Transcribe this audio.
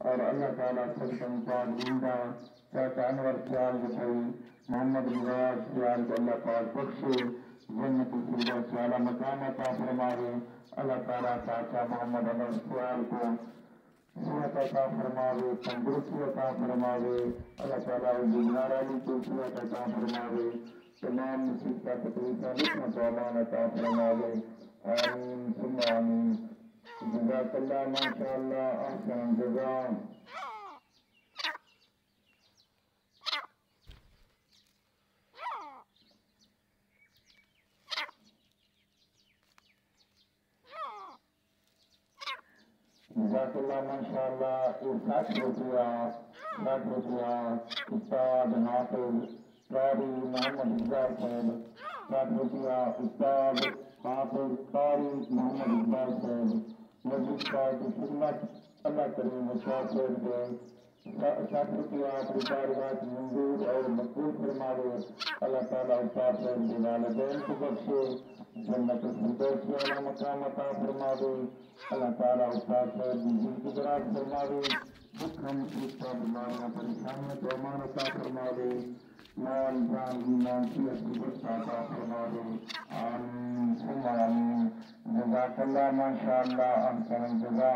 और अल्लाह ताला सबका पाक जिंदा चाचा अनवर ख्याल दिखाई मोहम्मद रिवाज ख्याल को अल्लाह पाक बख्शे जन्नत फिरदौस वाला मकाम अता फरमावे। अल्लाह ताला चाचा मोहम्मद अनवर ख्याल को सेहत अता फरमावे, तंदुरुस्ती अता फरमावे। अल्लाह ताला गुज़ार अली को सेहत अता फरमावे, तमाम मुसीबत तकलीफें निस्मत अमान अता फरमावे। आमीन सुम्मा आमीन। जज़ाकल्लाह माशाअल्लाह अहसन जज़ा। जज़ाकल्लाह माशाअल्लाह। 60 रुपया उस्ताद हाफिज कारी मोहम्मद इकबाल साहब। 60 रुपया उस्ताद हाफिज कारी मोहम्मद इकबाल साहब। मस्जिद पाक की खिदमत अल्लाह करीम मुसाफिर दे। 60 रुपया आपकी बारगात मंजूर और मकबूल फरमावे। अल्लाह ताला उस्ताद साहब के वालिदैन को बख्शे, जन्नत फिरदौस वाला मकाम अता फरमावे। अल्लाह ताला उस्ताद साहब की जिंदगी दराज फरमावे, दुख मुसीबत बीमारियां परेशानियां तो अमान अता फरमावे, माल जान ईमान की असुबत अता फरमावे। आमीन सुम्मा आमीन। जज़ाकल्लाह माशाअल्लाह अहसन जज़ा।